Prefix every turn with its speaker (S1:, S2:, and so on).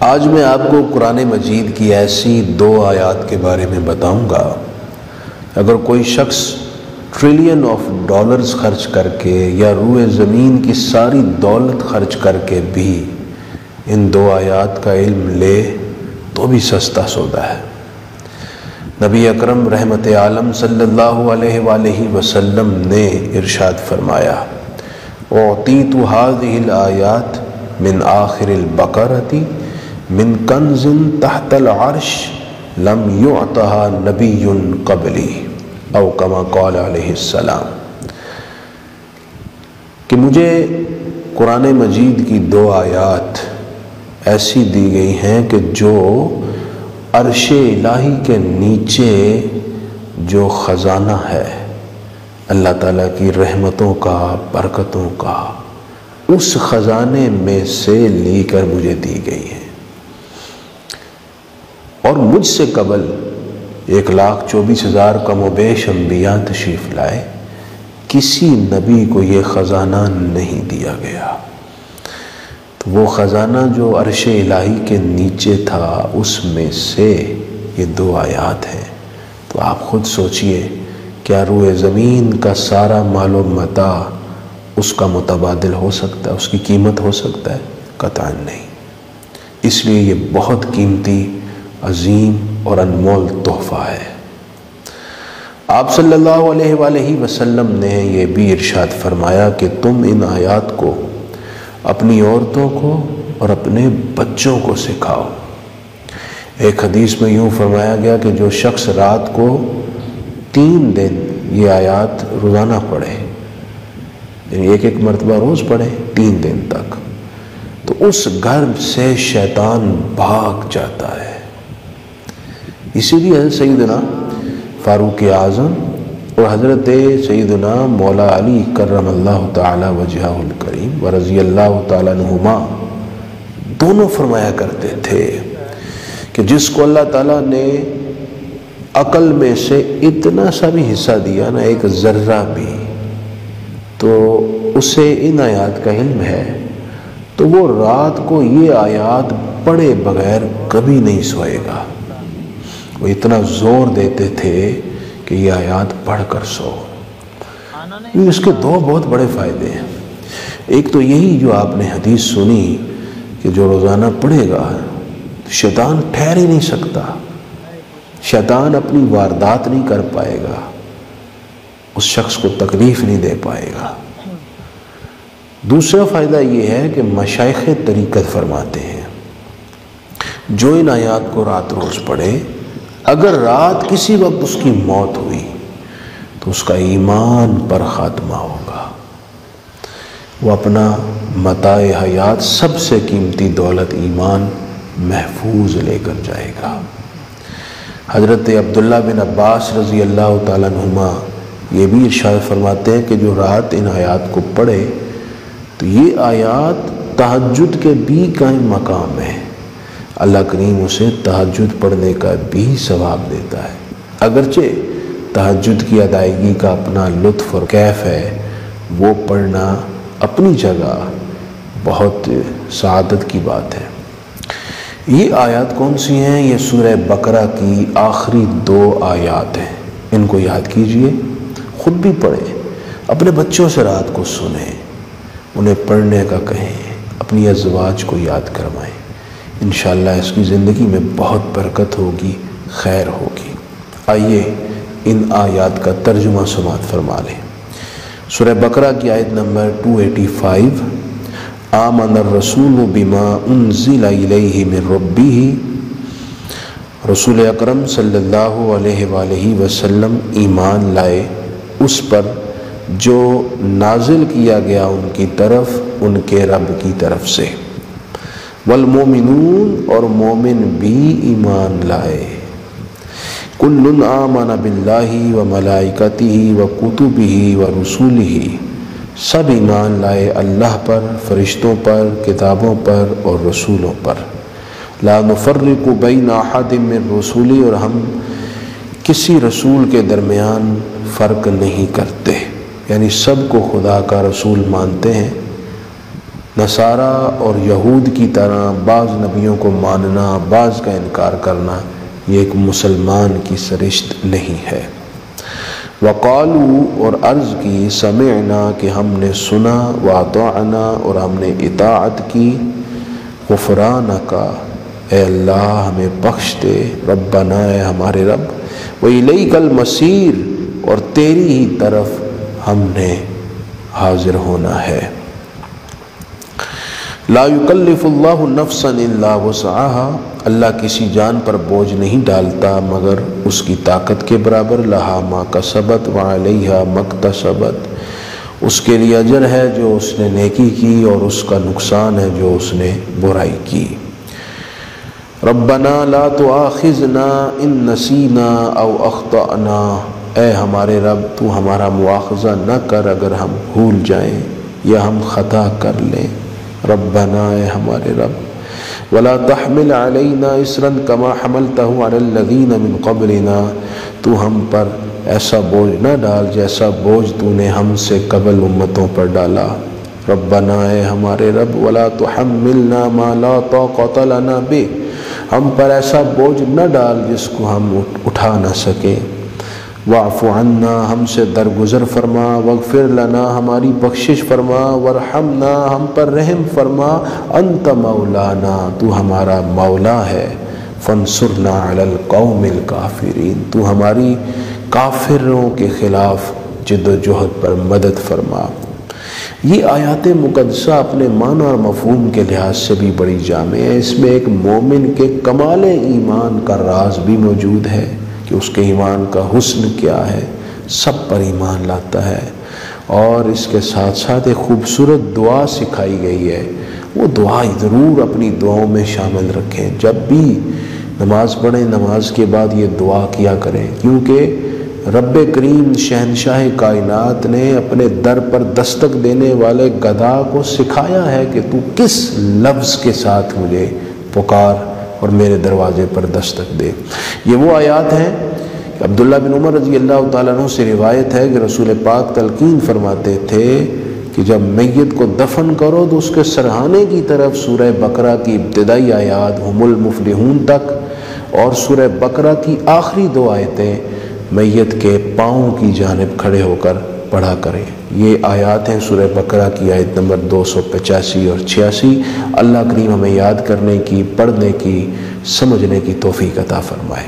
S1: آج میں آپ کو قرآن مجید کی ایسی 2 آیات کے بارے میں بتاؤں گا، اگر کوئی شخص ٹریلین آف ڈالرز خرچ کر کے یا روئے زمین کی ساری دولت خرچ کر کے بھی ان 2 آیات کا علم لے تو بھی سستا سودا ہے۔ نبی اکرم رحمت عالم صلی اللہ علیہ وآلہ وسلم نے ارشاد فرمایا، اعطیت هذه الآیات من آخر البقرۃ من کنز تحت العرش لم یعطها نبی قبلی او کما قال علیہ السلام، کہ مجھے قرآن مجید کی 2 آیات ایسی دی گئی ہیں کہ جو عرش الہی کے نیچے جو خزانہ ہے اللہ تعالیٰ کی رحمتوں کا، برکتوں کا، اس خزانے میں سے لی کر مجھے دی گئی ہے، اور مجھ سے قبل 1,24,000 کم و بیش انبیاء تشریف لائے، کسی نبی کو یہ خزانہ نہیں دیا گیا۔ تو وہ خزانہ جو عرش الہی کے نیچے تھا، اس میں سے یہ 2 آیات ہیں۔ تو آپ خود سوچئے، کیا روئے زمین کا سارا مال و متاع اس کا متبادل ہو سکتا ہے، اس کی قیمت ہو سکتا ہے؟ قطعاً نہیں۔ اس لیے یہ بہت قیمتی، عظیم اور انمول تحفہ ہے۔ آپ صلی اللہ علیہ وآلہ وسلم نے یہ بھی ارشاد فرمایا کہ تم ان آیات کو اپنی عورتوں کو اور اپنے بچوں کو سکھاؤ۔ ایک حدیث میں یوں فرمایا گیا کہ جو شخص رات کو 3 دن یہ آیات روزانہ پڑھے، یعنی ایک مرتبہ روز پڑھے 3 دن تک، تو اس گھر سے شیطان بھاگ جاتا ہے۔ اسی لیے حضرت سیدنا فاروق اعظم اور حضرت سیدنا مولا علی کرم اللہ تعالی وجہہ الکریم ورضی اللہ تعالیٰ عنہما دونوں فرمایا کرتے تھے کہ جس کو اللہ تعالیٰ نے عقل میں سے اتنا سا بھی حصہ دیا نا، ایک ذرہ بھی، تو اسے ان آیات کا علم ہے، تو وہ رات کو یہ آیات پڑھے بغیر کبھی نہیں سوئے گا۔ وہ اتنا زور دیتے تھے کہ یہ آیات پڑھ کر سو۔ اس کے 2 بہت بڑے فائدے ہیں۔ ایک تو یہی جو آپ نے حدیث سنی کہ جو روزانہ پڑھے گا شیطان ٹھہر ہی نہیں سکتا، شیطان اپنی واردات نہیں کر پائے گا، اس شخص کو تکلیف نہیں دے پائے گا۔ دوسرا فائدہ یہ ہے کہ مشائخ طریقت فرماتے ہیں جو ان آیات کو رات روز پڑھے، اگر رات کسی وقت اس کی موت ہوئی تو اس کا ایمان پر خاتمہ ہوگا، وہ اپنا متاع حیات سب سے قیمتی دولت ایمان محفوظ لے کر جائے گا۔ حضرت عبداللہ بن عباس رضی اللہ تعالیٰ عنہما یہ بھی ارشاد فرماتے ہیں کہ جو رات ان آیات کو پڑھے تو یہ آیات تہجد کے بھی قائم مقام ہے، اللہ کریم اسے تہجد پڑھنے کا بھی ثواب دیتا ہے۔ اگرچہ تہجد کی ادائیگی کا اپنا لطف اور کیف ہے، وہ پڑھنا اپنی جگہ بہت سعادت کی بات ہے۔ یہ آیات کون سی ہیں؟ یہ سورہ بقرہ کی آخری 2 آیات ہیں۔ ان کو یاد کیجئے، خود بھی پڑھیں، اپنے بچوں سے رات کو سنیں، انہیں پڑھنے کا کہیں، اپنی ازواج کو یاد کروائیں۔ انشاءاللہ اس کی زندگی میں بہت برکت ہوگی، خیر ہوگی۔ آئیے ان آیات کا ترجمہ سماعت فرما لیں۔ سورہ بقرہ کی آیت نمبر 285، آمن الرسول بما انزل الیہ من ربہ، رسول اکرم صلی اللہ علیہ وآلہ وسلم ایمان لائے اس پر جو نازل کیا گیا ان کی طرف ان کے رب کی طرف سے، والمومنون اور مومن بھی ایمان لائے، کل آمن باللہ وملائکتہ وکتبہ ورسولہ، سب ایمان لائے اللہ پر، فرشتوں پر، کتابوں پر اور رسولوں پر، لا نفرق بین احد من رسولہ، اور ہم کسی رسول کے درمیان فرق نہیں کرتے، یعنی سب کو خدا کا رسول مانتے ہیں، نصارہ اور یہود کی طرح بعض نبیوں کو ماننا، بعض کا انکار کرنا، یہ ایک مسلمان کی سرشت نہیں ہے۔ وقالو اور عرض کی سمعنا کہ ہم نے سنا، واطعنا اور ہم نے اطاعت کی، غفرانک اے اللہ ہمیں بخش دے، ربنا اے ہمارے رب، وإلیک المصیر اور تیری ہی طرف ہم نے حاضر ہونا ہے۔ لا یکلف اللہ نفسا الا وسعها، اللہ کسی جان پر بوجھ نہیں ڈالتا مگر اس کی طاقت کے برابر، لہا ما کسبت وعلیہا ما اکتسبت، اس کے لیے اجر ہے جو اس نے نیکی کی اور اس کا نقصان ہے جو اس نے برائی کی۔ ربنا لا تؤاخذنا ان نسینا او اخطأنا، اے ہمارے رب تو ہمارا مواخذہ نہ کر اگر ہم بھول جائیں یا ہم خطا کر لیں۔ ربنا اے ہمارے رب، ولا تحمل علینا اصرا کما حملته علی الذین من قبلنا، تو ہم پر ایسا بوجھ نہ ڈال جیسا بوجھ تو نے ہم سے قبل امتوں پر ڈالا۔ ربنا اے ہمارے رب، ولا تحملنا ما لا طاقت لنا به، ہم پر ایسا بوجھ نہ ڈال جس کو ہم اٹھا نہ سکیں۔ واعف عنا، ہم سے درگزر فرما، واغفر لنا، ہماری بخشش فرما، وارحمنا، ہم پر رحم فرما، انت مولانا، تو ہمارا مولا ہے، فانصرنا علی القوم الکافرین، تو ہماری کافروں کے خلاف جد و جہد پر مدد فرما۔ یہ آیات مقدسہ اپنے معنی اور مفہوم کے لحاظ سے بھی بڑی جامع ہے۔ اس میں ایک مومن کے کمال ایمان کا راز بھی موجود ہے کہ اس کے ایمان کا حسن کیا ہے، سب پر ایمان لاتا ہے، اور اس کے ساتھ ساتھ ایک خوبصورت دعا سکھائی گئی ہے، وہ دعا ضرور اپنی دعاؤں میں شامل رکھیں۔ جب بھی نماز پڑھیں نماز کے بعد یہ دعا کیا کریں، کیونکہ رب کریم شہنشاہ کائنات نے اپنے در پر دستک دینے والے گدھا کو سکھایا ہے کہ تو کس لفظ کے ساتھ مجھے پکار اور میرے دروازے پر دستک دے۔ یہ وہ آیات ہیں کہ عبداللہ بن عمر رضی اللہ تعالیٰ عنہ سے روایت ہے کہ رسول پاک تلقین فرماتے تھے کہ جب میت کو دفن کرو تو اس کے سرہانے کی طرف سورہ بقرہ کی ابتدائی آیات ہم المفلحون تک اور سورہ بقرہ کی آخری 2 آیتیں میت کے پاؤں کی جانب کھڑے ہو کر پڑھا کریں۔ یہ آیات ہیں سورہ بقرہ کی آیت نمبر 285 اور 86۔ اللہ کریم ہمیں یاد کرنے کی، پڑھنے کی، سمجھنے کی توفیق عطا فرمائے۔